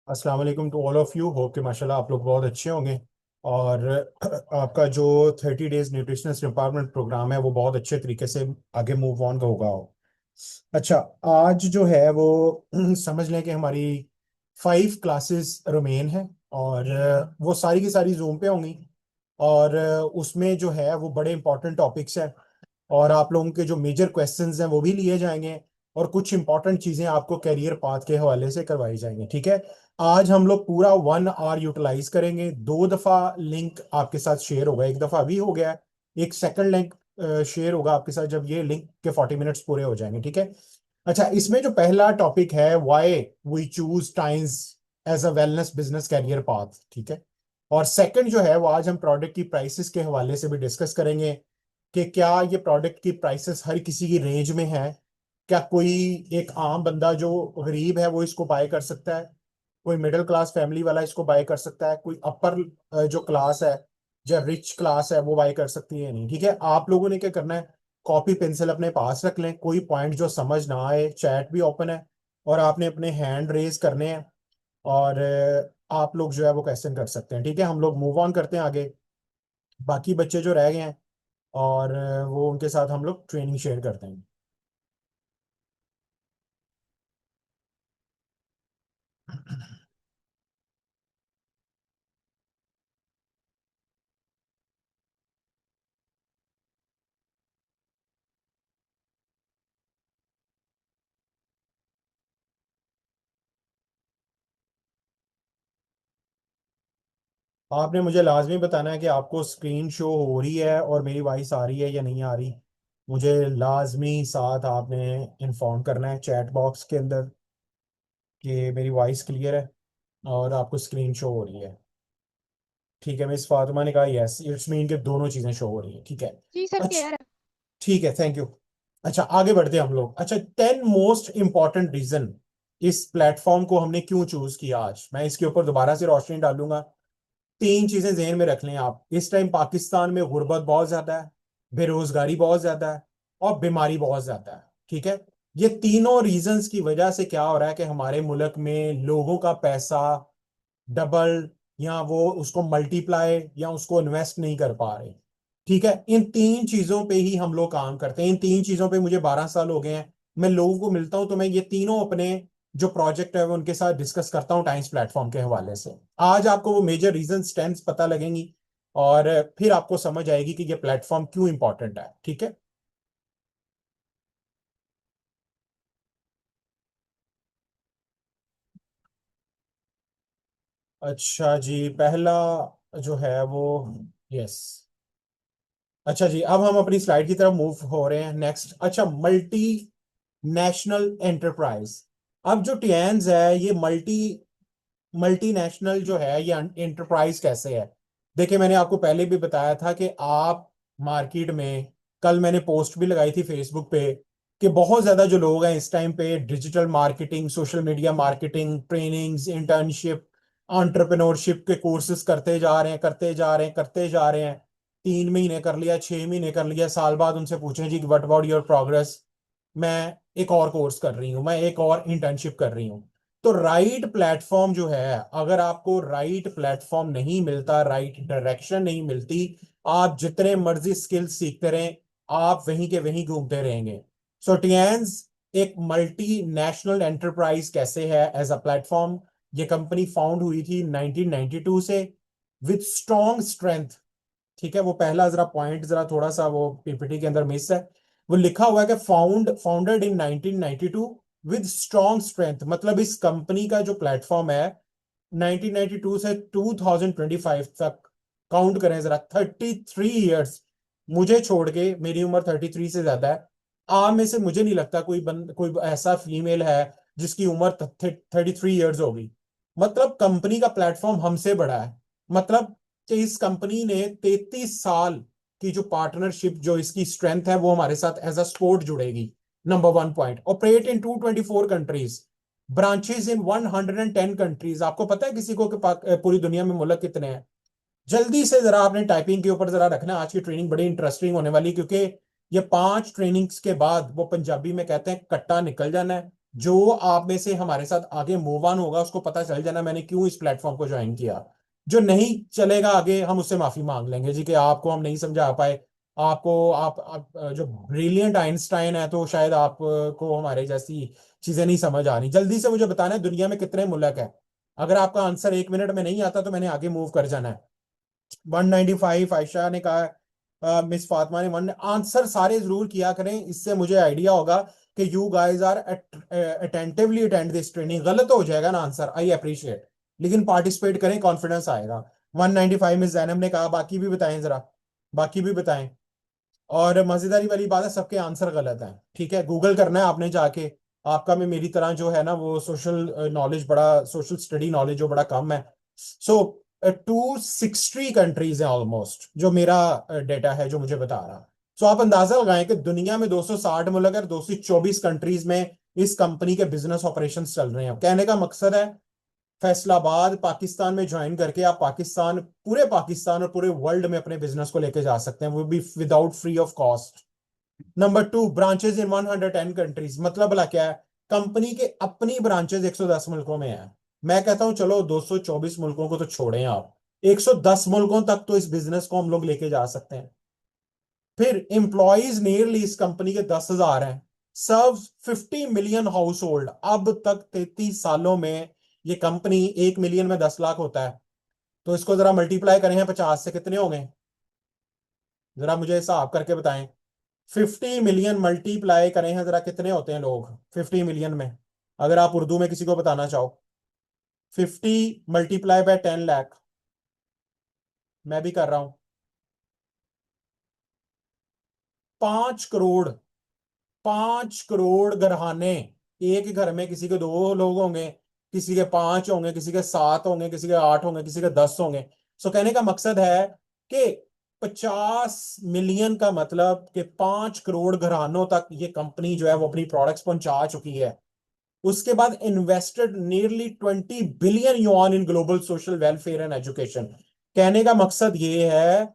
अस्सलाम वालेकुम to all of you. Hope कि माशाल्लाह आप लोग बहुत अच्छे होंगे। और आपका जो 30 डेज न्यूट्रिशनिस्ट एम्पावरमेंट प्रोग्राम है वो बहुत अच्छे तरीके से आगे मूव ऑन का होगा हो। अच्छा, आज जो है वो समझ लें कि हमारी 5 क्लासेस रिमेन है। और वो सारी की सारी जूम पे होंगी। और उसमें जो है वो बड़े इंपॉर्टेंट टॉपिक्स हैं। और आप लोगों के जो मेजर क्वेश्चंस हैं वो भी लिए जाएंगे। और कुछ इंपॉर्टेंट चीजें आपको कैरियर पाथ के हवाले से करवाई जाएंगी, ठीक है। आज हम लोग पूरा 1 आवर यूटिलाइज करेंगे। 2 दफा लिंक आपके साथ शेयर होगा, एक दफा अभी हो गया है। एक सेकंड लिंक शेयर होगा आपके साथ जब ये लिंक के 40 मिनट्स पूरे हो जाएंगे, ठीक है। अच्छा, इसमें जो पहला टॉपिक है, why we choose Times as a wellness business career path, ठीक है। और सेकंड जो है वो आज हम प्रोडक्ट की प्राइसेस के हवाले से भी डिस्कस करेंगे कि क्या ये प्रोडक्ट की प्राइसेस हर किसी की रेंज में है। क्या कोई एक आम बंदा जो गरीब है वो इसको बाय कर सकता है, कोई मिडिल क्लास फैमिली वाला इसको बाय कर सकता है, कोई अपर जो क्लास है जो रिच क्लास है वो बाय कर सकती है, नहीं, ठीक है। आप लोगों ने क्या करना है, कॉपी पेंसिल अपने पास रख लें। कोई पॉइंट जो समझ ना आए, चैट भी ओपन है और आपने अपने हैंड रेज करने हैं। और आप लोग जो है वो क्वेश्चन कर सकते हैं, ठीक है। हम लोग मूव ऑन करते हैं आगे। बाकी बच्चे जो रह गए हैं और वो उनके साथ हम लोग ट्रेनिंग शेयर करते हैं। आपने मुझे लाजमी बताना है कि आपको स्क्रीन शो हो रही है और मेरी वॉइस आ रही है या नहीं आ रही। मुझे लाजमी साथ आपने इन्फॉर्म करना है चैट बॉक्स के अंदर कि मेरी वॉइस क्लियर है और आपको स्क्रीन शो हो रही है। ठीक है, मिस फातिमा ने कहा यस, इट्स मीन के दोनों चीजें शो हो रही है, ठीक है। जी सर अच्छा, क्लियर है। ठीक है, थैंक यू। अच्छा, आगे बढ़ते हैं हम लोग। अच्छा, 10 मोस्ट इंपॉर्टेंट रीजन इस प्लेटफॉर्म को हमने क्यों चूज किया। आज मैं इसके ऊपर दोबारा से रोशनी डालूंगा। 3 चीजें जहन में रख लें आप। इस टाइम पाकिस्तान में गुर्बत बहुत ज्यादा है, बेरोजगारी बहुत ज्यादा है और बीमारी बहुत ज्यादा है, ठीक है। ये तीनों रीजंस की वजह से क्या हो रहा है कि हमारे मुल्क में लोगों का पैसा डबल या वो उसको मल्टीप्लाई या उसको इन्वेस्ट नहीं कर पा रहे, ठीक है। इन 3 चीजों पे ही हम लोग काम करते हैं। इन 3 चीजों पे मुझे 12 साल हो गए हैं। मैं लोगों को मिलता हूं तो मैं ये तीनों अपने जो प्रोजेक्ट है वो उनके साथ डिस्कस करता हूँ टाइम्स प्लेटफॉर्म के हवाले से। आज आपको वो मेजर रीजन स्ट्रेंथ्स पता लगेंगी और फिर आपको समझ आएगी कि ये प्लेटफॉर्म क्यों इंपॉर्टेंट है, ठीक है। अच्छा जी, पहला जो है वो, यस। अच्छा जी, अब हम अपनी स्लाइड की तरफ मूव हो रहे हैं। नेक्स्ट, अच्छा, मल्टी नेशनल एंटरप्राइज। अब जो टियान्स है ये मल्टीनेशनल जो है ये एंटरप्राइज कैसे है। देखिए, मैंने आपको पहले भी बताया था कि आप मार्केट में, कल मैंने पोस्ट भी लगाई थी फेसबुक पे कि बहुत ज्यादा जो लोग हैं इस टाइम पे digital marketing, social media marketing, trainings, internship, entrepreneurship के कोर्सेज करते जा रहे हैं, करते जा रहे हैं, करते जा रहे हैं। 3 महीने कर लिया, 6 महीने कर लिया, साल बाद उनसे पूछें जी व्हाट अबाउट योर प्रोग्रेस। मैं एक और कोर्स कर रही हूँ, मैं एक और इंटर्नशिप कर रही हूँ। तो राइट प्लेटफॉर्म जो है, अगर आपको राइट प्लेटफॉर्म नहीं मिलता, राइट डायरेक्शन नहीं मिलती, आप जितने मर्जी स्किल सीखते रहें, आप वहीं के वहीं घूमते रहेंगे। सो टियान्स एक मल्टी नेशनल एंटरप्राइज कैसे है एज अ प्लेटफॉर्म। ये कंपनी फाउंड हुई थी 1992 से विद स्ट्रॉन्ग स्ट्रेंथ, ठीक है। वो पहला जरा पॉइंट जरा थोड़ा सा वो पीपीटी के अंदर मिस है। वो लिखा हुआ है कि founded in 1992 with strong strength. मतलब इस कंपनी का जो प्लेटफॉर्म है 1992 से 2025 तक, काउंट करें जरा, 33 इयर्स। मुझे छोड़ के मेरी उम्र 33 से ज्यादा है। आप में से मुझे नहीं लगता कोई ऐसा फीमेल है जिसकी उम्र 33 इयर्स होगी। मतलब कंपनी का प्लेटफॉर्म हमसे बड़ा है। मतलब कि इस कंपनी ने 33 साल की जो पार्टनरशिप, जो इसकी स्ट्रेंथ है वो हमारे साथ एज अ स्पोर्ट जुड़ेगी। Number 1 point, operate in 224 countries, branches in 110 countries. आपको पता है किसी को कि पूरी दुनिया में मुल्क कितने हैं। जल्दी से जरा आपने टाइपिंग के ऊपर जरा रखना। आज की ट्रेनिंग बड़ी इंटरेस्टिंग होने वाली है, क्योंकि ये 5 ट्रेनिंग्स के बाद वो पंजाबी में कहते हैं कट्टा निकल जाना है। जो आप में से हमारे साथ आगे मूव ऑन होगा उसको पता चल जाना मैंने क्यों इस प्लेटफॉर्म को ज्वाइन किया। जो नहीं चलेगा आगे हम उससे माफी मांग लेंगे जी कि आपको हम नहीं समझा पाए। आपको आप जो ब्रिलियंट आइंस्टाइन है तो शायद आपको हमारे जैसी चीजें नहीं समझ आ रही। जल्दी से मुझे बताना है दुनिया में कितने मुल्क है। अगर आपका आंसर 1 मिनट में नहीं आता तो मैंने आगे मूव कर जाना है। 195 आयशा ने कहा। मिस फातिमा ने वन आंसर सारे जरूर किया करें, इससे मुझे आइडिया होगा कि you guys are attentively attend this training. गलत हो जाएगा ना आंसर, आई अप्रिशिएट, लेकिन पार्टिसिपेट करें, कॉन्फिडेंस आएगा। 195 मिस जैनब ने कहा। बाकी भी बताएं जरा, बाकी भी बताएं। और मजेदारी वाली बात है सबके आंसर गलत हैं, ठीक है, गूगल करना है आपने जाके। आपका में मेरी तरह जो है ना वो सोशल नॉलेज बड़ा, सोशल स्टडी नॉलेज जो बड़ा कम है। सो 260 कंट्रीज हैं ऑलमोस्ट, जो मेरा डेटा है जो मुझे बता रहा। सो आप अंदाजा लगाएं कि दुनिया में 260 मुल्क है, 224 कंट्रीज में इस कंपनी के बिजनेस ऑपरेशंस चल रहे हैं। कहने का मकसद है फैसलाबाद पाकिस्तान में ज्वाइन करके आप पाकिस्तान और पूरे वर्ल्ड में अपने बिजनेस को लेके जा सकते हैं, वो भी without free of cost. Number 2, branches in 110 countries. मतलब भला क्या है? कंपनी के अपनी ब्रांचेस 110 मुल्कों में है। मैं कहता हूं चलो 224 मुल्कों को तो छोड़ें आप, 110 मुल्कों तक तो इस बिजनेस को हम लोग लेके जा सकते हैं। फिर एम्प्लॉयज नियरली इस कंपनी के 10,000 हैं। सर्व 50 मिलियन हाउस होल्ड। अब तक 33 सालों में ये कंपनी, 1 मिलियन में 10 लाख होता है, तो इसको जरा मल्टीप्लाई करें हैं 50 से, कितने होंगे? जरा मुझे हिसाब करके बताएं। 50 मिलियन मल्टीप्लाई करें हैं जरा, कितने होते हैं लोग 50 मिलियन में? अगर आप उर्दू में किसी को बताना चाहो। 50 मल्टीप्लाई बाय 10 लाख। मैं भी कर रहा हूं। 5 करोड़। 5 करोड़ घरहाने। एक घर में किसी के 2 लोग होंगे, किसी के 5 होंगे, किसी के 7 होंगे, किसी के 8 होंगे, किसी के 10 होंगे। सो कहने का मकसद है कि 50 मिलियन का मतलब कि 5 करोड़ घरानों तक ये कंपनी जो है वो अपनी प्रोडक्ट्स पहुंचा चुकी है। उसके बाद invested nearly 20 billion yuan in global social welfare and education. कहने का मकसद ये है,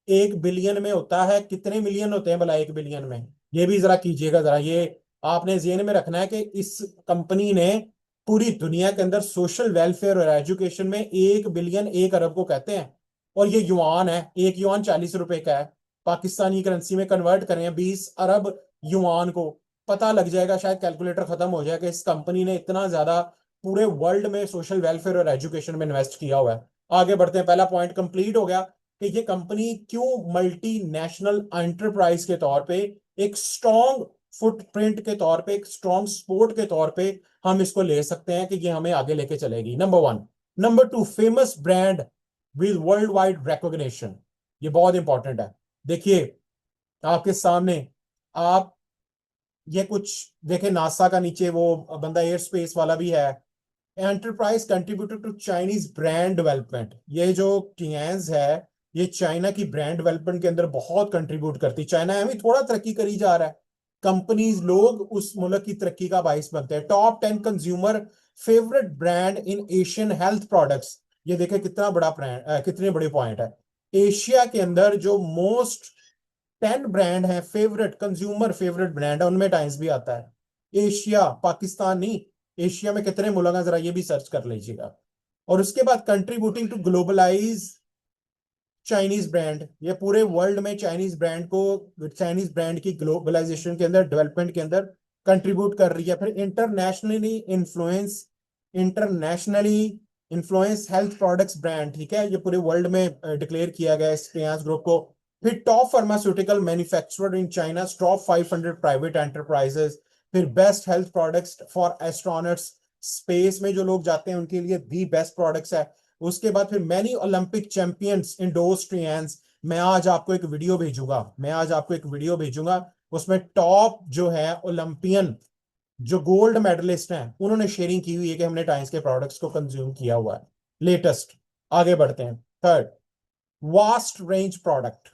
1 बिलियन में होता है कितने मिलियन होते हैं भला 1 बिलियन में? ये भी जरा कीजिएगा जरा, ये आपने जेहन में रखना है कि इस कंपनी ने पूरी दुनिया के अंदर सोशल वेलफेयर और एजुकेशन में 1 बिलियन, 1 अरब को कहते हैं। और ये युआन है, 1 युआन 40 रुपए का है। पाकिस्तानी करेंसी में कन्वर्ट करें 20 अरब युआन को, पता लग जाएगा, शायद कैलकुलेटर खत्म हो जाएगा, इस कंपनी ने इतना ज्यादा पूरे वर्ल्ड में सोशल वेलफेयर और एजुकेशन में इन्वेस्ट किया हुआ है। आगे बढ़ते हैं, पहला पॉइंट कंप्लीट हो गया कि ये कंपनी क्यों मल्टीनेशनल एंटरप्राइज के तौर पे, एक स्ट्रॉन्ग फुटप्रिंट के तौर पे, एक स्ट्रॉन्ग स्पोर्ट के तौर पे हम इसको ले सकते हैं कि ये हमें आगे लेके चलेगी। Number 1। Number 2, famous brand with world wide recognition. ये बहुत इंपॉर्टेंट है। देखिए आपके सामने, आप ये कुछ देखे, नासा का नीचे वो बंदा एयर स्पेस वाला भी है। Enterprise contributed to Chinese brand development. ये जो टियांज है ये चाइना की ब्रांड डेवलपमेंट के अंदर बहुत कंट्रीब्यूट करती। चाइना है भी थोड़ा तरक्की करी जा रहा है, कंपनीज लोग उस मुल्क की तरक्की का बाइस बनते हैं। टॉप 10 कंज्यूमर फेवरेट ब्रांड इन एशियन हेल्थ प्रोडक्ट्स। ये देखे कितना बड़ा ब्रांड, कितने बड़े पॉइंट है। एशिया के अंदर जो मोस्ट 10 ब्रांड है फेवरेट, कंज्यूमर फेवरेट ब्रांड है, उनमें टाइम्स भी आता है। एशिया, पाकिस्तान नहीं, एशिया में कितने मुल्क हैं जरा ये भी सर्च कर लीजिएगा। और उसके बाद contributing to globalise Chinese brand. ये पूरे वर्ल्ड में चाइनीज ब्रांड को, चाइनीज ब्रांड की ग्लोबलाइजेशन के अंदर, डेवलपमेंट के अंदर कंट्रीब्यूट कर रही है। फिर internationally influence health products brand, ठीक है, ये पूरे वर्ल्ड में डिक्लेयर किया गया है इस रिलायंस ग्रुप को। फिर top pharmaceutical manufacturer in China, top 500 private enterprises. फिर best health products for astronauts, space में जो लोग जाते हैं उनके लिए दी बेस्ट प्रोडक्ट्स है। उसके बाद फिर मैनी ओलंपिक चैंपियंस इंडोर्स ट्रियंस। मैं आज आपको एक वीडियो भेजूंगा, उसमें टॉप जो है ओलंपियन, जो गोल्ड मेडलिस्ट हैं, उन्होंने शेयरिंग की हुई है कि हमने टाइम्स के प्रोडक्ट्स को कंज्यूम किया हुआ है लेटेस्ट। आगे बढ़ते हैं। Third, vast range product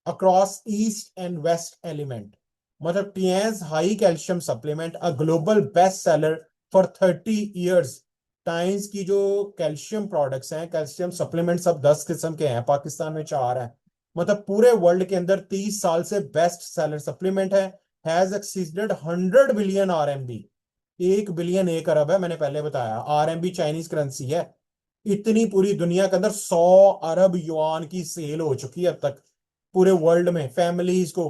across east and west element. मतलब टीएस high calcium supplement, a global best seller for 30 years. Times की जो कैल्शियम प्रोडक्ट्स हैं, कैल्शियम सप्लीमेंट सब 10 किस्म के हैं, पाकिस्तान में 4 हैं। मतलब पूरे वर्ल्ड के अंदर 30 साल से बेस्ट सेलर सप्लीमेंट है। Has exceeded 100 billion RMB। 1 billion 1 अरब है, मैंने पहले बताया। RMB चाइनीज करेंसी है। इतनी पूरी दुनिया के अंदर 100 अरब युआन की सेल हो चुकी है अब तक पूरे वर्ल्ड में फैमिलीज को।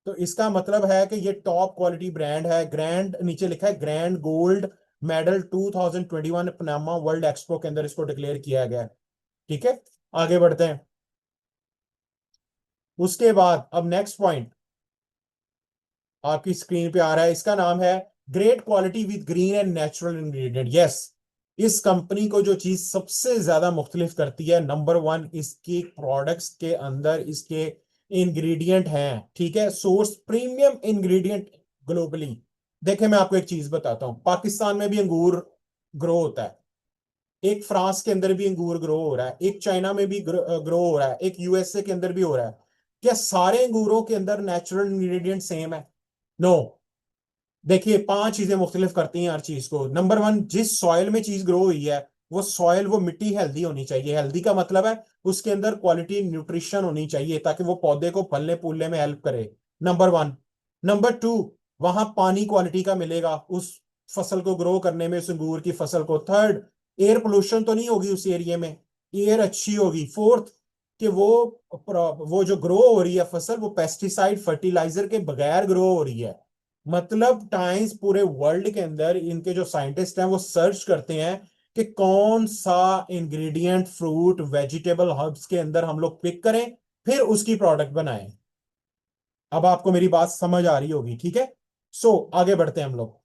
तो इसका मतलब है कि ये टॉप क्वालिटी ब्रांड है। ग्रैंड नीचे लिखा है grand gold medal 2021 Panama world expo के अंदर इसको डिक्लेयर किया गया है। ठीक है, आगे बढ़ते हैं। उसके बाद अब नेक्स्ट पॉइंट आपकी स्क्रीन पे आ रहा है, इसका नाम है great quality with green and natural ingredient. Yes, इस कंपनी को जो चीज सबसे ज्यादा मुख्तलिफ करती है, नंबर वन, इसके प्रोडक्ट्स के अंदर इसके इंग्रेडिएंट हैं। ठीक है, सोर्स प्रीमियम इंग्रेडिएंट ग्लोबली। देखे, मैं आपको एक चीज बताता हूं, पाकिस्तान में भी अंगूर ग्रो होता है, एक फ्रांस के अंदर भी अंगूर ग्रो हो रहा है, एक चाइना में भी ग्रो हो रहा है, एक USA के अंदर भी हो रहा है। क्या सारे अंगूरों के अंदर नेचुरल इंग्रेडिएंट सेम है? नो। देखिए, 5 चीजें मुख्तलिफ करती हैं हर चीज को। नंबर वन, जिस सॉइल में चीज ग्रो हुई है वो सॉइल, वो मिट्टी हेल्दी होनी चाहिए। हेल्दी का मतलब है उसके अंदर क्वालिटी न्यूट्रिशन होनी चाहिए ताकि वो पौधे को फलने फूलने में हेल्प करे। Number one. नंबर टू, वहां पानी क्वालिटी का मिलेगा उस फसल को ग्रो करने में, उस अंगूर की फसल को। थर्ड, एयर पोल्यूशन तो नहीं होगी उस एरिया में, एयर अच्छी होगी। फोर्थ, कि वो जो ग्रो हो रही है फसल, वो पेस्टिसाइड फर्टिलाइजर के बगैर ग्रो हो रही है। मतलब टाइम्स पूरे वर्ल्ड के अंदर इनके जो साइंटिस्ट हैं वो सर्च करते हैं कि कौन सा इंग्रेडिएंट फ्रूट वेजिटेबल हर्ब्स के अंदर हम लोग पिक करें, फिर उसकी प्रोडक्ट बनाएं। अब आपको मेरी बात समझ आ रही होगी, ठीक है। आगे बढ़ते हैं हम लोग।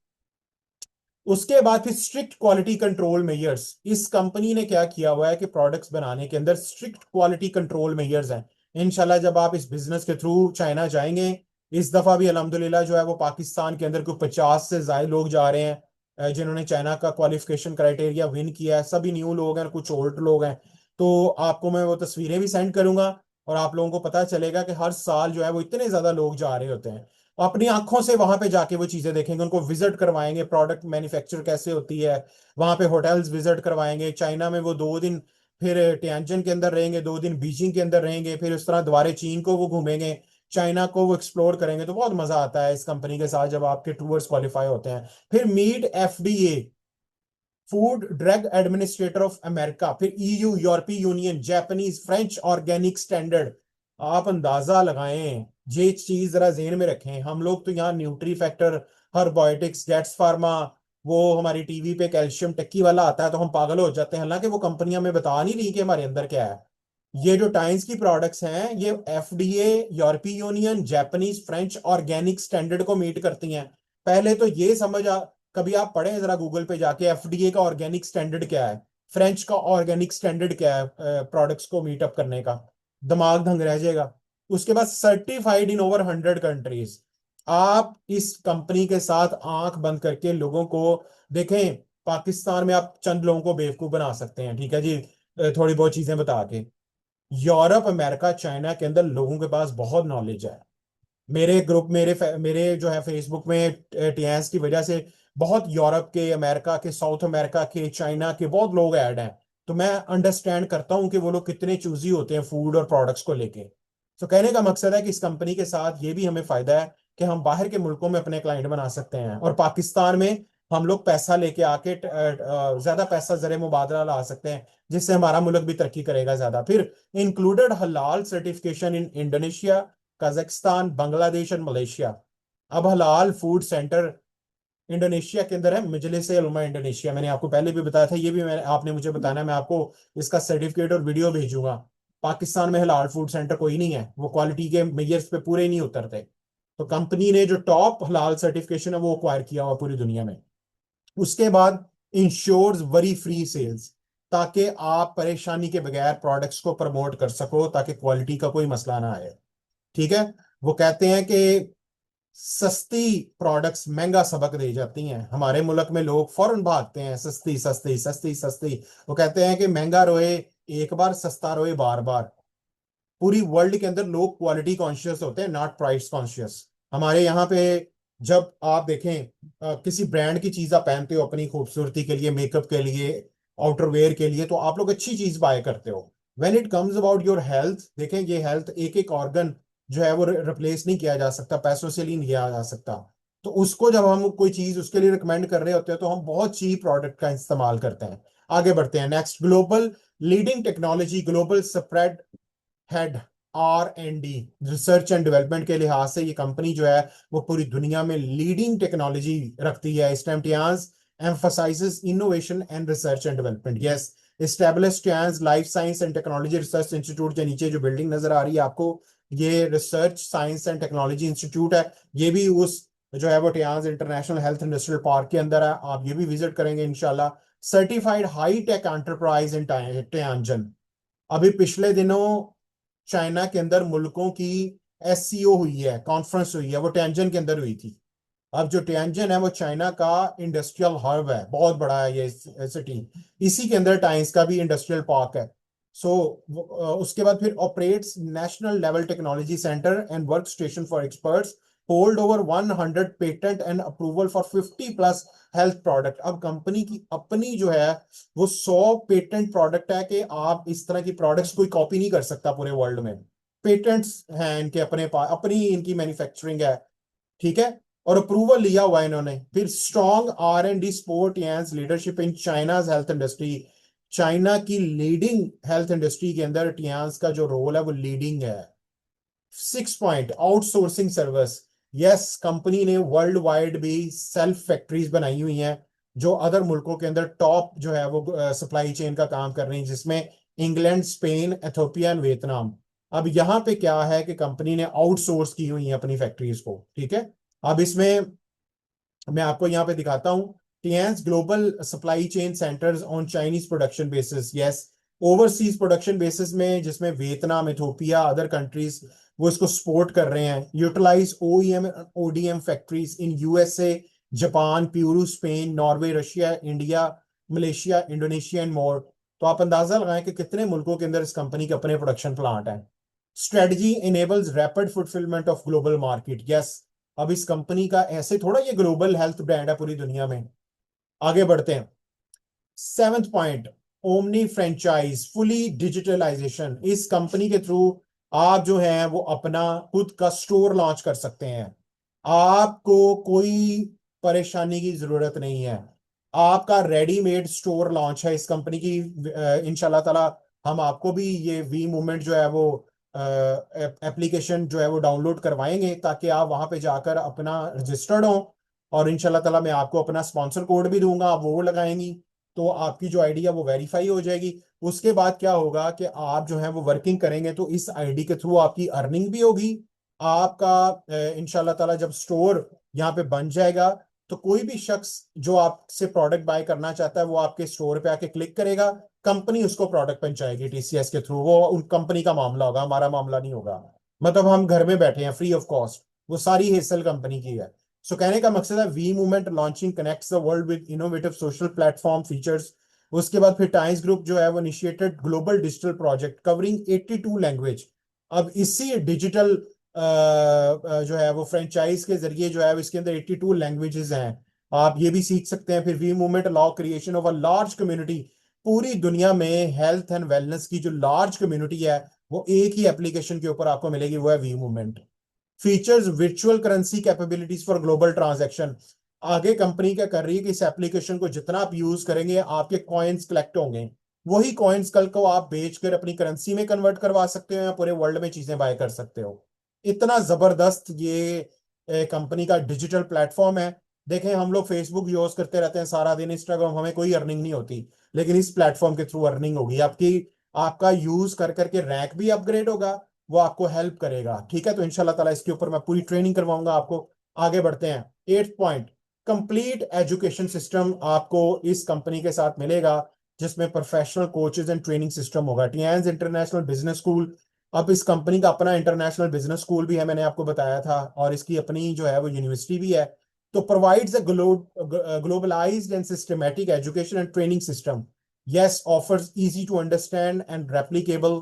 उसके बाद फिर स्ट्रिक्ट क्वालिटी कंट्रोल मेजर्स। इस कंपनी ने क्या किया हुआ है कि प्रोडक्ट्स बनाने के अंदर स्ट्रिक्ट क्वालिटी कंट्रोल मेजर्स हैं। इंशाल्लाह जब आप इस बिजनेस के थ्रू चाइना जाएंगे, इस दफा भी अल्हम्दुलिल्लाह जो है वो पाकिस्तान के अंदर कोई 50 से ज्यादा लोग जा रहे हैं, जिन्होंने चाइना का क्वालिफिकेशन क्राइटेरिया विन किया है। सभी न्यू लोग हैं, कुछ ओल्ड लोग हैं। तो आपको मैं वो तस्वीरें भी सेंड करूंगा और आप लोगों को पता चलेगा कि हर साल जो है वो इतने ज्यादा लोग जा रहे होते हैं। अपनी आंखों से वहां पे जाके वो चीजें देखेंगे, उनको विजिट करवाएंगे, प्रोडक्ट मैन्युफैक्चर कैसे होती है, वहां पे होटल्स विजिट करवाएंगे। चाइना में वो 2 दिन फिर टियानजिन के अंदर रहेंगे, 2 दिन बीजिंग के अंदर रहेंगे, फिर उस तरह दोबारा चीन को वो घूमेंगे, चाइना को वो एक्सप्लोर करेंगे। तो बहुत मजा आता है इस कंपनी के साथ जब आपके टूर्स क्वालिफाई होते हैं। फिर meet FDA, food drug administrator of America, फिर EU यूरोपीय union, Japanese, French organic standard. आप अंदाजा लगाएं, ये चीज जरा जेहन में रखें। हम लोग तो यहाँ न्यूट्री फैक्टर, हर्बोएटिक्स, गेट्स फार्मा, वो हमारी टीवी पे कैल्शियम टक्की वाला आता है तो हम पागल हो जाते हैं, हालांकि वो कंपनियां हमें बता नहीं रही कि हमारे अंदर क्या है। ये जो टाइम्स की प्रोडक्ट्स हैं ये FDA, यूरोपीय union, Japanese, French organic standard को मीट करती हैं। पहले तो ये कभी आप पढ़ें जरा गूगल पे जाके FDA का ऑर्गेनिक स्टैंडर्ड क्या है, फ्रेंच का ऑर्गेनिक स्टैंडर्ड क्या है प्रोडक्ट्स को मीटअप करने का, दिमाग दंग रह जाएगा। उसके बाद सर्टिफाइड इन ओवर 100 कंट्रीज। आप इस कंपनी के साथ आंख बंद करके लोगों को देखें। पाकिस्तान में आप चंद लोगों को बेवकूफ बना सकते हैं, ठीक है जी, थोड़ी बहुत चीजें बता के। यूरोप, अमेरिका, चाइना के अंदर लोगों के पास बहुत नॉलेज है। मेरे ग्रुप, मेरे जो है फेसबुक में टीएस की वजह से बहुत यूरोप के, अमेरिका के, साउथ अमेरिका के, चाइना के बहुत लोग ऐड हैं। तो मैं अंडरस्टैंड करता हूं कि वो लोग कितने चूजी होते हैं फूड और प्रोडक्ट्स को लेके। तो कहने का मकसद है कि इस कंपनी के साथ ये भी हमें फायदा है कि हम बाहर के मुल्कों में अपने क्लाइंट बना सकते हैं और पाकिस्तान में हम लोग पैसा लेके आके ज्यादा पैसा जरे मुबादला ला सकते हैं, जिससे हमारा मुल्क भी तरक्की करेगा ज्यादा। फिर इंक्लूडेड हलाल certification in Indonesia, Kazakhstan, Bangladesh और मलेशिया। अब हलाल फूड सेंटर इंडोनेशिया के अंदर है, मजलिस उलमा इंडोनेशिया। मैंने आपको पहले भी बताया था, ये भी मैंने आपने मुझे बताना है, मैं आपको इसका सर्टिफिकेट और वीडियो भेजूंगा। पाकिस्तान में हलाल फूड सेंटर कोई नहीं है, वो क्वालिटी के मेजर्स पे पूरे नहीं उतरते। तो कंपनी ने जो टॉप हलाल सर्टिफिकेशन है वो एक्वायर किया हुआ पूरी दुनिया में। उसके बाद इंश्योर्स वरी फ्री सेल्स, ताकि आप परेशानी के बगैर प्रोडक्ट्स को प्रमोट कर सको, ताकि क्वालिटी का कोई मसला ना आए। ठीक है। वो कहते हैं कि सस्ती प्रोडक्ट्स महंगा सबक दे जाती हैं। हमारे मुल्क में लोग फौरन भागते हैं, सस्ती सस्ती सस्ती सस्ती। वो कहते हैं कि महंगा रोए एक बार, सस्ता रोए बार बार। पूरी वर्ल्ड के अंदर लोग क्वालिटी कॉन्शियस होते हैं, नॉट प्राइस कॉन्शियस। हमारे यहाँ पे जब आप देखें किसी ब्रांड की चीज आप पहनते हो अपनी खूबसूरती के लिए, मेकअप के लिए, आउटरवेयर के लिए, तो आप लोग अच्छी चीज बाय करते हो। When it comes about your health, देखें ये हेल्थ, एक एक ऑर्गन जो है वो रिप्लेस नहीं किया जा सकता, पैसों से नहीं लिया जा सकता। तो उसको जब हम कोई चीज उसके लिए रिकमेंड कर रहे होते हैं तो हम बहुत चीप प्रोडक्ट का इस्तेमाल करते हैं। आगे बढ़ते हैं, next, global leading technology, global spread head, R&D, research and development के लिहाज से ये कंपनी जो है वो पूरी दुनिया में लीडिंग टेक्नोलॉजी रखती है। इस time Tiens emphasizes innovation and research and development. Yes, established Tiens life science and technology research institute के नीचे जो बिल्डिंग नजर आ रही है आपको, ये research science and technology institute है। ये भी उस जो है वो Tiens international health industrial park के अंदर है, आप ये भी विजिट करेंगे इंशाल्लाह। सर्टिफाइड हाई टेक एंटरप्राइज इन टियांजन। अभी पिछले दिनों चाइना के अंदर मुल्कों की SCO हुई है, कॉन्फ्रेंस हुई है, वो टियांजन के अंदर हुई थी। अब जो टियांजन है वो चाइना का इंडस्ट्रियल हब है, बहुत बड़ा है ये सिटी। इसी के अंदर टाइम्स का भी इंडस्ट्रियल पार्क है। सो उसके बाद फिर operates national level technology centre and work station for experts, hold over 100 patent and approval for 50 plus health product. अब कंपनी की अपनी जो है वो 100 पेटेंट प्रोडक्ट है कि आप इस तरह की प्रोडक्ट्स कोई कॉपी नहीं कर सकता पूरे वर्ल्ड में। पेटेंट्स हैं इनके अपने पास, अपनी इनकी मैन्युफैक्चरिंग है, ठीक है, और अप्रूवल लिया हुआ है इन्होंने। फिर strong R&D support and leadership in China's health industry. China की लीडिंग हेल्थ इंडस्ट्री के अंदर टियांस का जो रोल है वो लीडिंग है। 6 point, outsourcing service. Yes, company ने वर्ल्ड वाइड भी सेल्फ फैक्ट्रीज बनाई हुई हैं जो अदर मुल्कों के अंदर टॉप जो है वो सप्लाई चेन का काम कर रही हैं, जिसमें England, Spain, Ethiopia and Vietnam. अब यहाँ पे क्या है कि कंपनी ने आउटसोर्स की हुई है अपनी फैक्ट्रीज को, ठीक है। अब इसमें मैं आपको यहाँ पे दिखाता हूँ, Tiens global supply chain centers on Chinese production basis. Yes, overseas production basis में, जिसमें वियतनाम, इथोपिया, अदर कंट्रीज वो इसको सपोर्ट कर रहे हैं। Utilise OEM ODM factories in USA, Japan, Peru, Spain, Norway, Russia, India, Malaysia, Indonesia and more. तो आप अंदाजा लगाएं कि कितने मुल्कों के अंदर इस कंपनी के अपने प्रोडक्शन प्लांट हैं। Strategy enables rapid fulfilment of global market. Yes, अब इस कंपनी का ऐसे थोड़ा ये ग्लोबल हेल्थ ब्रांड है पूरी दुनिया में। आगे बढ़ते हैं, 7th point, omni franchise, fully digitalisation. इस कंपनी के थ्रू आप जो है वो अपना खुद का स्टोर लॉन्च कर सकते हैं। आपको कोई परेशानी की जरूरत नहीं है, आपका रेडीमेड स्टोर लॉन्च है इस कंपनी की। इंशाल्लाह ताला हम आपको भी ये वी मूवमेंट जो है वो एप्लीकेशन जो है वो डाउनलोड करवाएंगे, ताकि आप वहां पे जाकर अपना रजिस्टर्ड हो, और इंशाल्लाह ताला मैं आपको अपना स्पॉन्सर कोड भी दूंगा, आप वो लगाएंगी तो आपकी जो आईडी है वो वेरीफाई हो जाएगी। उसके बाद क्या होगा कि आप जो है वो वर्किंग करेंगे तो इस आईडी के थ्रू आपकी अर्निंग भी होगी। आपका इंशाल्लाह ताला जब स्टोर यहाँ पे बन जाएगा तो कोई भी शख्स जो आपसे प्रोडक्ट बाय करना चाहता है वो आपके स्टोर पे आके क्लिक करेगा, कंपनी उसको प्रोडक्ट पहुंचाएगी TCS के थ्रू। वो उन कंपनी का मामला होगा, हमारा मामला नहीं होगा। मतलब हम घर में बैठे हैं फ्री ऑफ कॉस्ट, वो सारी हेसल कंपनी की है। सो कहने का मकसद है, we movement launching connects the world with innovative social platform features. उसके बाद फिर टाइम्स ग्रुप जो है वो initiated global digital project covering 82 language. अब इसी डिजिटल जो है वो फ्रेंचाइज के जरिए जो है इसके अंदर 82 लैंग्वेजेस हैं, आप ये भी सीख सकते हैं। फिर we movement allow creation of a large community. पूरी दुनिया में हेल्थ एंड वेलनेस की जो लार्ज कम्युनिटी है वो एक ही एप्लीकेशन के ऊपर आपको मिलेगी, वो है we movement. Features virtual currency capabilities for global transaction. आगे कंपनी क्या कर रही है कि इस एप्लीकेशन को जितना आप यूज करेंगे आपके कॉइन्स कलेक्ट होंगे, वही कॉइन्स कल को आप बेचकर अपनी करेंसी में कन्वर्ट करवा सकते हो या पूरे वर्ल्ड में चीजें बाय कर सकते हो। इतना जबरदस्त ये कंपनी का डिजिटल प्लेटफॉर्म है। देखें, हम लोग फेसबुक यूज करते रहते हैं सारा दिन, इंस्टाग्राम, हमें कोई अर्निंग नहीं होती, लेकिन इस प्लेटफॉर्म के थ्रू अर्निंग होगी आपकी। आपका यूज कर करके रैंक भी अपग्रेड होगा, वो आपको हेल्प करेगा, ठीक है। तो इंशाल्लाह ताला इसके ऊपर मैं पूरी ट्रेनिंग करवाऊंगा आपको। आगे बढ़ते हैं, 8th point, complete education system आपको इस कंपनी के साथ मिलेगा, जिसमें professional coaches and training system होगा। Tiens international business school. अब इस कंपनी का अपना इंटरनेशनल बिजनेस स्कूल भी है, मैंने आपको बताया था, और इसकी अपनी जो है वो यूनिवर्सिटी भी है। तो provides a globalised and systematic education and training system. Yes, offers easy to understand and replicable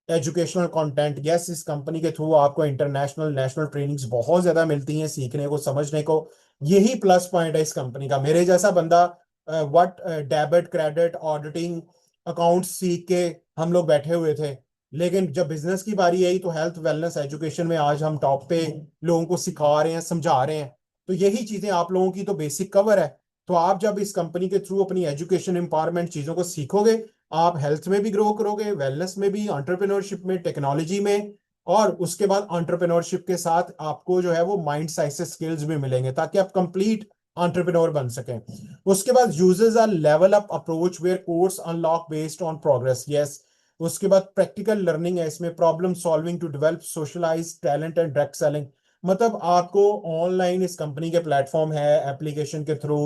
educational content. Yes, इस कंपनी के थ्रू आपको इंटरनेशनल नेशनल ट्रेनिंग्स बहुत ज्यादा मिलती हैं सीखने को, समझने को। यही प्लस पॉइंट है इस कंपनी का। मेरे जैसा बंदा what debit credit auditing accounts सीख के हम लोग बैठे हुए थे, लेकिन जब बिजनेस की बारी आई तो हेल्थ वेलनेस एजुकेशन में आज हम टॉप पे लोगों को सिखा रहे हैं, समझा रहे हैं। तो यही चीजें आप लोगों की तो बेसिक कवर है। तो आप जब इस कंपनी के थ्रू अपनी एजुकेशन एम्पावरमेंट चीजों को सीखोगे, आप हेल्थ में भी ग्रो करोगे, वेलनेस में भी, एंटरप्रेन्योरशिप में, टेक्नोलॉजी में, और उसके बाद एंटरप्रेन्योरशिप के साथ आपको जो है वो माइंड साइज से स्किल्स भी मिलेंगे ताकि आप कंप्लीट एंटरप्रेन्योर बन सकें। उसके बाद users are level up approach where course unlock based on progress, yes. उसके बाद प्रैक्टिकल लर्निंग है इसमें, problem solving to develop socialise talent and direct selling. मतलब आपको ऑनलाइन इस कंपनी के प्लेटफॉर्म है एप्लीकेशन के थ्रू,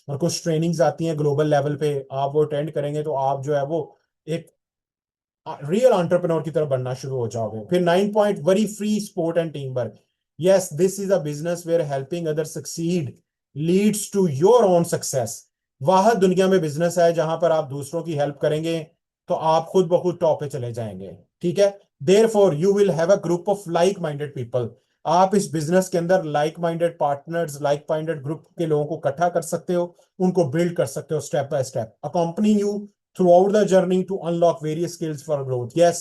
और कुछ ट्रेनिंग्स आती हैं ग्लोबल लेवल पे, आप वो अटेंड करेंगे तो आप जो है वो एक रियल एंटरप्रेन्योर की तरफ बनना शुरू हो जाओगे। फिर 9 point, worry free support and team work, yes this is a business where helping other succeed leads to your own success. वाह दुनिया में बिजनेस है जहां पर आप दूसरों की हेल्प करेंगे तो आप खुद ब खुद टॉप पे चले जाएंगे, ठीक है। Therefore you will have a group of like minded people. आप इस बिजनेस के अंदर like minded partners, like minded group के लोगों को इकट्ठा कर सकते हो, उनको बिल्ड कर सकते हो step by step, accompany you throughout the journey to unlock various skills for growth. Yes,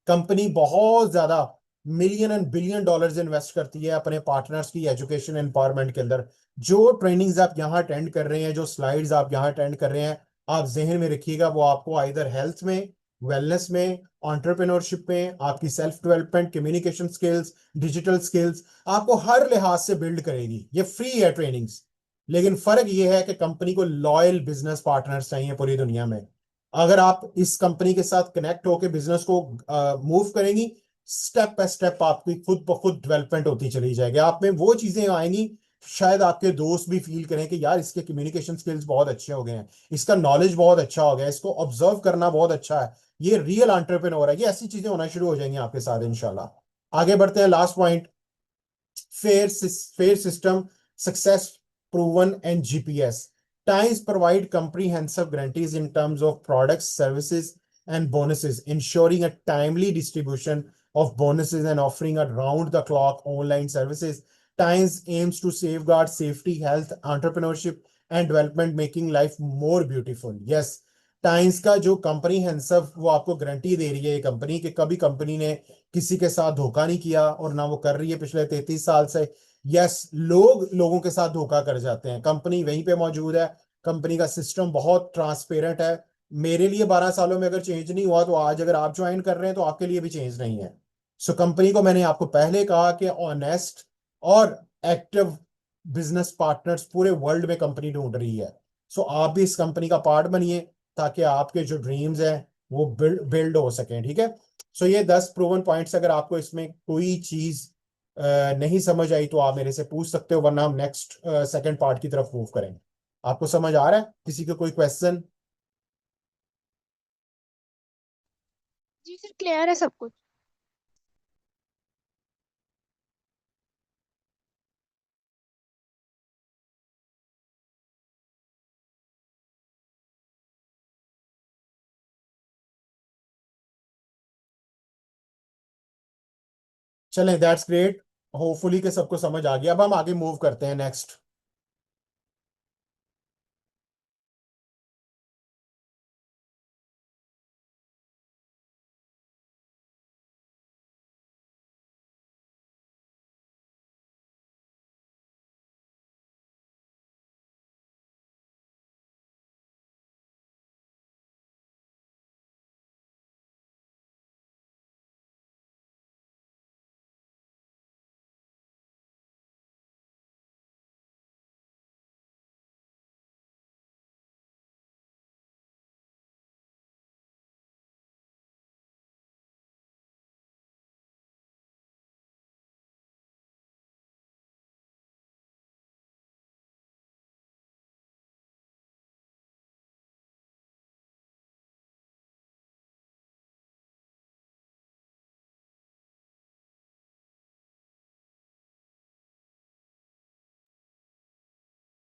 company बहुत ज्यादा million and billion dollars invest करती है अपने पार्टनर्स की एजुकेशन एम्पावरमेंट के अंदर। जो ट्रेनिंग्स आप यहाँ अटेंड कर रहे हैं, जो स्लाइड्स आप यहाँ अटेंड कर रहे हैं, आप जहन में रखिएगा वो आपको आइदर हेल्थ में, वेलनेस में, एंटरप्रेन्योरशिप में, आपकी self development, communication skills, digital skills, आपको हर लिहाज से बिल्ड करेगी। ये फ्री है ट्रेनिंग्स, लेकिन फर्क ये है कि कंपनी को लॉयल बिजनेस पार्टनर्स चाहिए पूरी दुनिया में। अगर आप इस कंपनी के साथ कनेक्ट होकर बिजनेस को मूव करेंगी, स्टेप बाय स्टेप आपकी खुद ब खुद डेवलपमेंट होती चली जाएगी, आप में वो चीजें आएंगी। शायद आपके दोस्त भी फील करें कि यार इसके कम्युनिकेशन स्किल्स बहुत अच्छे हो गए हैं, इसका नॉलेज बहुत अच्छा हो गया है, इसको ऑब्जर्व करना बहुत अच्छा है, ये रियल एंटरप्रेन्योर है। ये ऐसी चीजें होना शुरू हो जाएंगी आपके साथ इंशाल्लाह। आगे बढ़ते हैं, last point, fair system, success proven, and GPS. Times provide comprehensive guarantees in terms of products, services, and bonuses, ensuring a timely distribution of bonuses and offering a round-the-clock online services. Times aims to safeguard safety, health, entrepreneurship, and development, making life more beautiful. Yes, times का जो comprehensive वो आपको guarantee दे रही है ये company, कि कभी company ने किसी के साथ धोखा नहीं किया, और ना वो कर रही है पिछले 33 साल से। यस, लोग लोगों के साथ धोखा कर जाते हैं, कंपनी वहीं पे मौजूद है, कंपनी का सिस्टम बहुत ट्रांसपेरेंट है। मेरे लिए 12 सालों में अगर चेंज नहीं हुआ तो आज अगर आप ज्वाइन कर रहे हैं तो आपके लिए भी चेंज नहीं है। सो कंपनी को मैंने आपको पहले कहा कि ऑनेस्ट और एक्टिव बिजनेस पार्टनर्स पूरे वर्ल्ड में कंपनी ढूंढ रही है। सो आप भी इस कंपनी का पार्ट बनिए ताकि आपके जो ड्रीम्स हैं वो बिल्ड हो सकें, ठीक है। सो ये 10 प्रूवन पॉइंट्स, अगर आपको इसमें कोई चीज नहीं समझ आई तो आप मेरे से पूछ सकते हो, वरना हम नेक्स्ट सेकंड पार्ट की तरफ मूव करेंगे। आपको समझ आ रहा है? किसी का कोई क्वेश्चन? जी सर, क्लियर है सब कुछ। चलें, दैट्स ग्रेट। होपफुली के सबको समझ आ गया। अब हम आगे मूव करते हैं नेक्स्ट।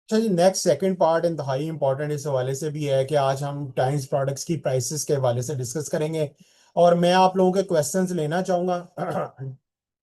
अच्छा जी, नेक्स्ट सेकंड पार्ट इंतहाई इंपॉर्टेंट इस हवाले से भी है कि आज हम टाइम्स प्रोडक्ट्स की प्राइसेस के हवाले से डिस्कस करेंगे, और मैं आप लोगों के क्वेश्चंस लेना चाहूंगा।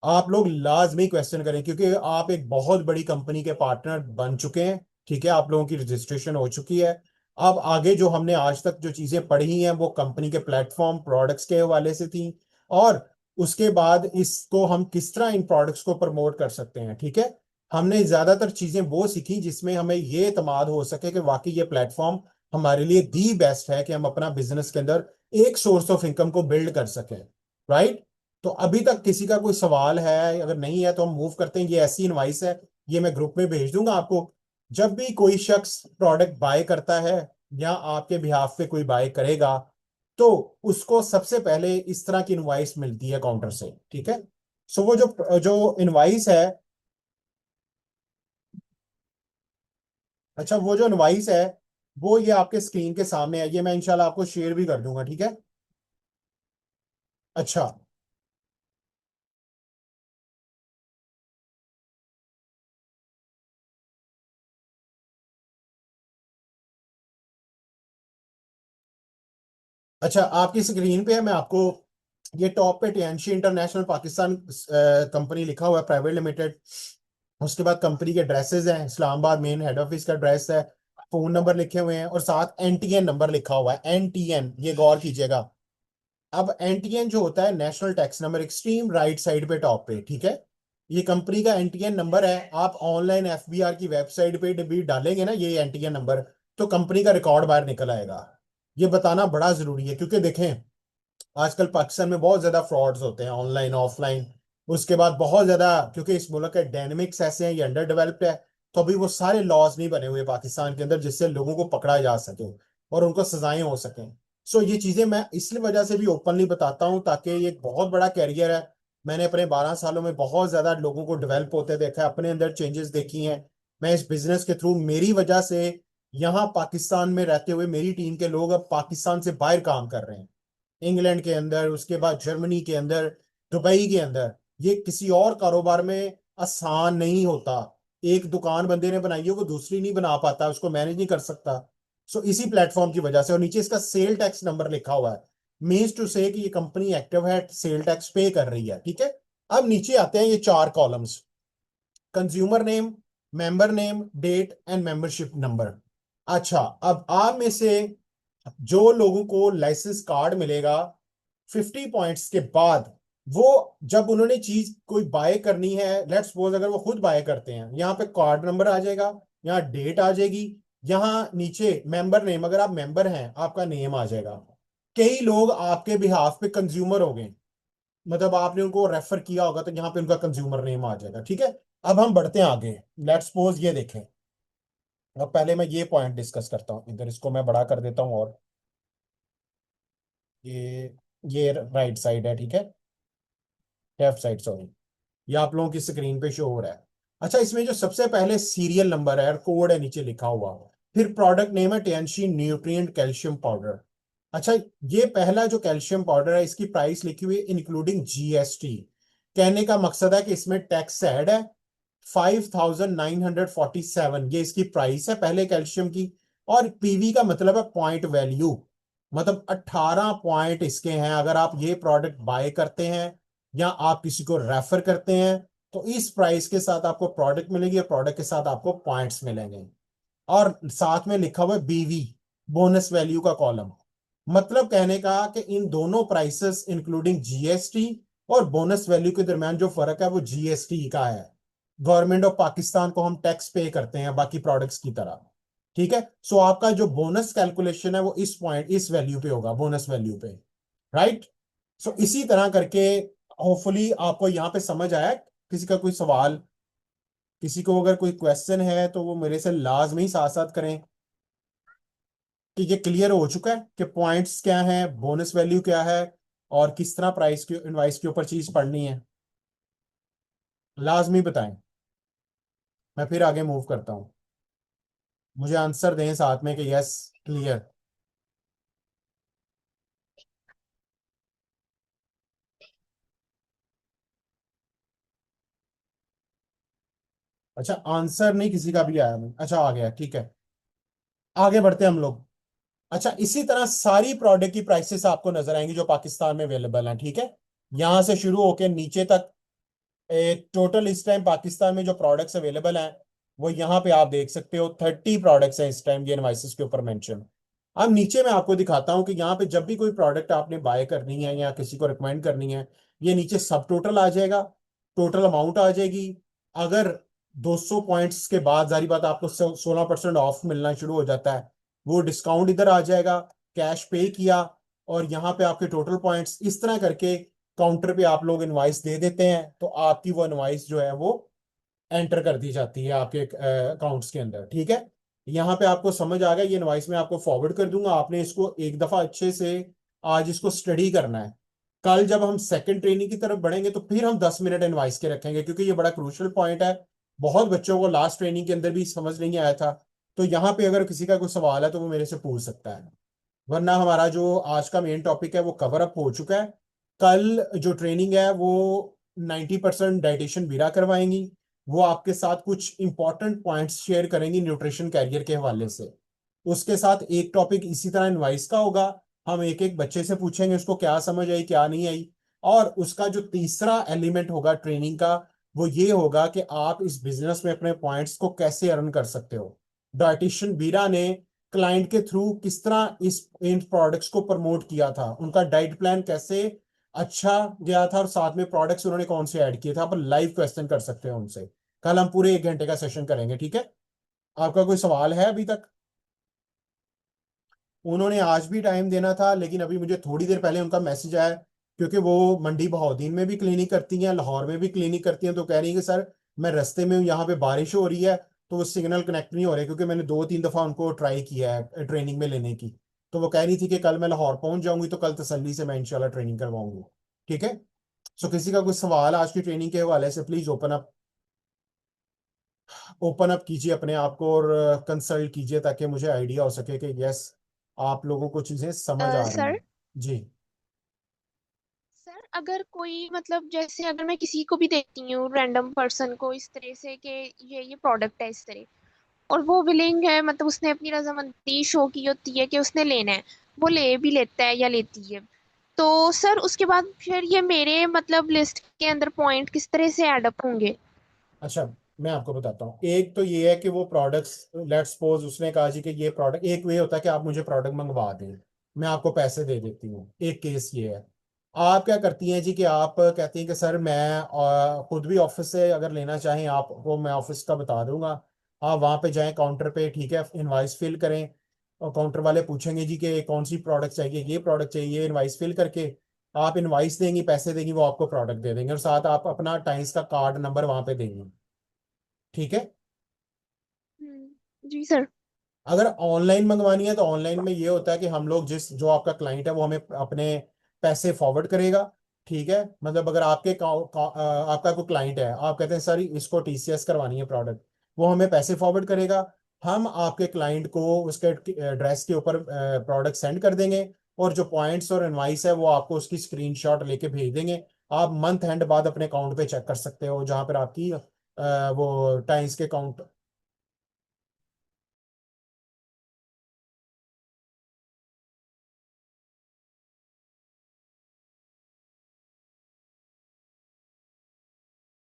आप लोग लाजमी क्वेश्चन करें क्योंकि आप एक बहुत बड़ी कंपनी के पार्टनर बन चुके हैं, ठीक है, आप लोगों की रजिस्ट्रेशन हो चुकी है। अब आगे जो हमने आज तक जो चीजें पढ़ी हैं वो कंपनी के प्लेटफॉर्म प्रोडक्ट्स के हवाले से थी, और उसके बाद इसको हम किस तरह इन प्रोडक्ट्स को प्रमोट कर सकते हैं, ठीक है। हमने ज्यादातर चीजें वो सीखी जिसमें हमें ये इत्मीद हो सके कि वाकई ये प्लेटफॉर्म हमारे लिए दी बेस्ट है कि हम अपना बिजनेस के अंदर एक सोर्स ऑफ इनकम को बिल्ड कर सकें। राइट। तो अभी तक किसी का कोई सवाल है? अगर नहीं है तो हम मूव करते हैं। ये ऐसी इनवाइस है, ये मैं ग्रुप में भेज दूंगा आपको। जब भी कोई शख्स प्रोडक्ट बाय करता है या आपके बिहाफ पे कोई बाय करेगा, तो उसको सबसे पहले इस तरह की इनवाइस मिलती है काउंटर से। ठीक है। सो वो जो जो इनवाइस है, अच्छा वो जो इनवाइस है वो ये आपके स्क्रीन के सामने है। ये मैं इंशाल्लाह आपको शेयर भी कर दूंगा। ठीक है। अच्छा। अच्छा आपकी स्क्रीन पे है, मैं आपको ये टॉप पे टियानशी इंटरनेशनल पाकिस्तान कंपनी लिखा हुआ है, प्राइवेट लिमिटेड। उसके बाद कंपनी के एड्रेसेस हैं, इस्लामाबाद मेन हेड ऑफिस का एड्रेस है, फोन नंबर लिखे हुए हैं और साथ एनटीएन नंबर लिखा हुआ है। एनटीएन, ये गौर कीजिएगा। अब एनटीएन जो होता है national tax number, extreme right side पे टॉप पे। ठीक है। ये कंपनी का एनटीएन नंबर है। आप ऑनलाइन एफबीआर की वेबसाइट पे भी डालेंगे ना ये एनटीएन नंबर, तो कंपनी का रिकॉर्ड बाहर निकल आएगा। ये बताना बड़ा जरूरी है क्योंकि देखें आजकल पाकिस्तान में बहुत ज्यादा फ्रॉड्स होते हैं ऑनलाइन ऑफलाइन। उसके बाद बहुत ज्यादा, क्योंकि इस मुल्क के डायनेमिक्स ऐसे हैं, ये अंडर डेवलप्ड है, तो अभी वो सारे लॉज नहीं बने हुए पाकिस्तान के अंदर जिससे लोगों को पकड़ा जा सके और उनको सजाएं हो सकें। सो ये चीजें मैं इसलिए वजह से भी ओपनली बताता हूँ ताकि ये एक बहुत बड़ा कैरियर है। मैंने अपने 12 सालों में बहुत ज्यादा लोगों को डेवलप होते देखा है, अपने अंदर चेंजेस देखी हैं। मैं इस बिजनेस के थ्रू, मेरी वजह से यहाँ पाकिस्तान में रहते हुए मेरी टीम के लोग अब पाकिस्तान से बाहर काम कर रहे हैं, इंग्लैंड के अंदर, उसके बाद जर्मनी के अंदर, दुबई के अंदर। ये किसी और कारोबार में आसान नहीं होता। एक दुकान बंदे ने बनाई है वो दूसरी नहीं बना पाता, उसको मैनेज नहीं कर सकता। सो इसी प्लेटफॉर्म की वजह से। और नीचे इसका सेल टैक्स नंबर लिखा हुआ है, मीन्स टू से कि ये कंपनी एक्टिव है, सेल टैक्स पे कर रही है। ठीक है। अब नीचे आते हैं ये चार columns, consumer name, member name, date and membership number. अच्छा, अब आप में से जो लोगों को लाइसेंस कार्ड मिलेगा 50 पॉइंट्स के बाद, वो जब उन्होंने चीज कोई बाय करनी है, लेट्स सपोज अगर वो खुद बाय करते हैं, यहाँ पे कार्ड नंबर आ जाएगा, यहाँ डेट आ जाएगी, यहाँ नीचे मेंबर नेम, अगर आप मेंबर हैं आपका नेम आ जाएगा। कई लोग आपके बिहाफ पे कंज्यूमर हो गए, मतलब आपने उनको रेफर किया होगा, तो यहाँ पे उनका कंज्यूमर नेम आ जाएगा। ठीक है। अब हम बढ़ते हैं आगे। लेट्स सपोज ये देखें। अब पहले मैं ये पॉइंट डिस्कस करता हूँ इधर, इसको मैं बड़ा कर देता हूँ। और ये राइट साइड है। ठीक है। Left side, sorry. ये आप लोगों की स्क्रीन पे शो हो रहा है। अच्छा, इसमें जो सबसे पहले सीरियल नंबर है और कोड है नीचे लिखा हुआ, फिर प्रोडक्ट नेम है टियनशी न्यूट्रिएंट कैल्शियम पाउडर। अच्छा, ये पहला जो कैल्शियम पाउडर है इसकी प्राइस लिखी हुई है इंक्लूडिंग जीएसटी। कहने का मकसद है कि इसमें टैक्स ऐड है। 5947 ये इसकी प्राइस है पहले कैल्शियम की। और पीवी का मतलब है पॉइंट वैल्यू, मतलब 18 पॉइंट इसके हैं। अगर आप ये प्रोडक्ट बाय करते हैं या आप किसी को रेफर करते हैं, तो इस प्राइस के साथ आपको प्रोडक्ट मिलेगी और प्रोडक्ट के साथ आपको पॉइंट्स मिलेंगे। और साथ में लिखा हुआ है बीवी, बोनस वैल्यू का कॉलम। मतलब कहने का कि इन दोनों प्राइसेस इंक्लूडिंग जीएसटी और बोनस वैल्यू के दरमियान जो फर्क है वो जीएसटी का है। गवर्नमेंट ऑफ पाकिस्तान को हम टैक्स पे करते हैं बाकी प्रोडक्ट्स की तरह। ठीक है। सो आपका जो बोनस कैलकुलेशन है वो इस पॉइंट, इस वैल्यू पे होगा, बोनस वैल्यू पे। राइट। सो इसी तरह करके होपफुली आपको यहां पे समझ आया। किसी का कोई सवाल, किसी को अगर कोई क्वेश्चन है तो वो मेरे से लाजमी साथ साथ करें। कि ये क्लियर हो चुका है कि पॉइंट्स क्या हैं, बोनस वैल्यू क्या है, और किस तरह प्राइस के इनवाइस के ऊपर चीज पढ़नी है, लाजमी बताएं। मैं फिर आगे मूव करता हूं। मुझे आंसर दें साथ में कि यस, क्लियर। अच्छा, आंसर नहीं किसी का भी आया नहीं, अच्छा आ गया, ठीक है। आगे बढ़ते हैं हम लोग। अच्छा, इसी तरह सारी प्रोडक्ट की प्राइसेस आपको नजर आएंगी जो पाकिस्तान में अवेलेबल हैं। ठीक है। यहां से शुरू होकर नीचे तक टोटल इस टाइम पाकिस्तान में जो प्रोडक्ट्स अवेलेबल हैं वो यहाँ पे आप देख सकते हो। 30 प्रोडक्ट्स हैं इस टाइम ये इनवाइसेस के ऊपर मेंशन। अब नीचे मैं आपको दिखाता हूँ कि यहाँ पे जब भी कोई प्रोडक्ट आपने बाय करनी है या किसी को रिकमेंड करनी है, ये नीचे सब टोटल आ जाएगा, टोटल अमाउंट आ जाएगी। अगर 200 पॉइंट्स के बाद जारी बात आपको 16% ऑफ मिलना शुरू हो जाता है। वो डिस्काउंट इधर आ जाएगा, कैश पे किया, और यहाँ पे आपके टोटल पॉइंट्स इस तरह करके काउंटर पे आप लोग इनवाइस दे देते हैं, तो आपकी वो इनवाइस जो है वो एंटर कर दी जाती है आपके अकाउंट्स के अंदर। ठीक है, यहाँ पे आपको समझ आ गया, ये इनवाइस मैं आपको फॉरवर्ड कर दूंगा, आपने इसको एक दफा अच्छे से आज इसको स्टडी करना है। कल जब हम सेकंड ट्रेनिंग की तरफ बढ़ेंगे तो फिर हम 10 मिनट इनवाइस के रखेंगे, क्योंकि ये बड़ा क्रूशियल पॉइंट है। बहुत बच्चों को लास्ट ट्रेनिंग के अंदर भी समझ नहीं आया था। तो यहाँ पे अगर किसी का कोई सवाल है तो वो मेरे से पूछ सकता है, वरना हमारा जो आज का मेन टॉपिक है वो कवर अप हो चुका है। कल जो ट्रेनिंग है वो 90% डाइटिशियन बीरा करवाएंगी। वो आपके साथ कुछ इंपॉर्टेंट पॉइंट्स शेयर करेंगी न्यूट्रिशन कैरियर के हवाले से। उसके साथ एक टॉपिक इसी तरह इनवाइस का होगा। हम एक एक बच्चे से पूछेंगे उसको क्या समझ आई क्या नहीं आई। और उसका जो तीसरा एलिमेंट होगा ट्रेनिंग का, वो ये होगा कि आप इस बिजनेस में अपने पॉइंट्स को कैसे अर्न कर सकते हो। डाइटिशियन बीरा ने क्लाइंट के थ्रू किस तरह इस इन प्रोडक्ट्स को प्रमोट किया था, उनका डाइट प्लान कैसे अच्छा गया था, और साथ में प्रोडक्ट्स उन्होंने कौन से ऐड किए थे। आप लाइव क्वेश्चन कर सकते हैं उनसे। कल हम पूरे 1 घंटे का सेशन करेंगे, ठीक है। आपका कोई सवाल है अभी तक? उन्होंने आज भी टाइम देना था, लेकिन अभी मुझे थोड़ी देर पहले उनका मैसेज आया, क्योंकि वो मंडी बहाउद्दीन में भी क्लिनिक करती हैं, लाहौर में भी क्लिनिक करती हैं, तो कह रही है कि सर मैं रास्ते में हूँ, यहाँ पे बारिश हो रही है तो वो सिग्नल कनेक्ट नहीं हो रहे, क्योंकि मैंने 2-3 दफा उनको ट्राई किया है ट्रेनिंग में लेने की। तो वो कह रही थी कि कल मैं लाहौर पहुंच जाऊंगी तो कल तसल्ली से मैं इंशाल्लाह ट्रेनिंग करवाऊंगी। ठीक है। सो किसी का कुछ सवाल आज की ट्रेनिंग के हवाले से प्लीज ओपन अप कीजिए अपने आप को, और कंसल्ट कीजिए, ताकि मुझे आइडिया हो सके कि यस आप लोगों को चीजें समझ आ रही सर हैं। जी। सर अगर कोई मतलब जैसे अगर मैं किसी को भी देती हूँ रैंडम पर्सन को इस तरह से कि ये प्रोडक्ट है इस तरह, और वो विलिंग है, मतलब उसने अपनी रजामंदी शो की होती है कि उसने लेना है, वो ले भी लेता है या लेती है, तो सर उसके बाद फिर ये मेरे मतलब लिस्ट के अंदर पॉइंट किस तरह से ऐड अप होंगे? अच्छा, मैं आपको बताता हूँ। एक तो ये है कि वो प्रोडक्ट्स, लेट्स सपोज उसने कहा जी कि ये प्रोडक्ट, एक वे होता है कि आप मुझे प्रोडक्ट मंगवा दें, मैं आपको पैसे दे देती हूँ, एक केस ये है। आप क्या करती हैं जी कि आप कहती हैं कि सर मैं खुद भी ऑफिस से अगर लेना चाहें आपको मैं ऑफिस का बता दूंगा। आप वहाँ पे जाएं काउंटर पे, ठीक है, इनवाइस फिल करें, और काउंटर वाले पूछेंगे जी कि कौन सी प्रोडक्ट चाहिए, ये प्रोडक्ट चाहिए, इनवाइस फिल करके आप इनवाइस देंगी, पैसे देंगी, वो आपको प्रोडक्ट दे देंगे, और साथ आप अपना टाइम्स का कार्ड नंबर वहाँ पे देंगे। ठीक है। जी सर। अगर ऑनलाइन मंगवानी है तो ऑनलाइन में ये होता है कि हम लोग जिस जो आपका क्लाइंट है वो हमें अपने पैसे फॉरवर्ड करेगा। ठीक है, मतलब अगर आपका कोई क्लाइंट है, आप कहते हैं सर इसको टीसीएस करवानी है प्रोडक्ट, वो हमें पैसे फॉरवर्ड करेगा। हम आपके क्लाइंट को उसके एड्रेस के ऊपर प्रोडक्ट सेंड कर देंगे, और जो पॉइंट्स और इनवाइस है वो आपको उसकी स्क्रीनशॉट लेके भेज देंगे। आप मंथ एंड बाद अपने अकाउंट पे चेक कर सकते हो, जहां पर आपकी वो टाइम्स के अकाउंट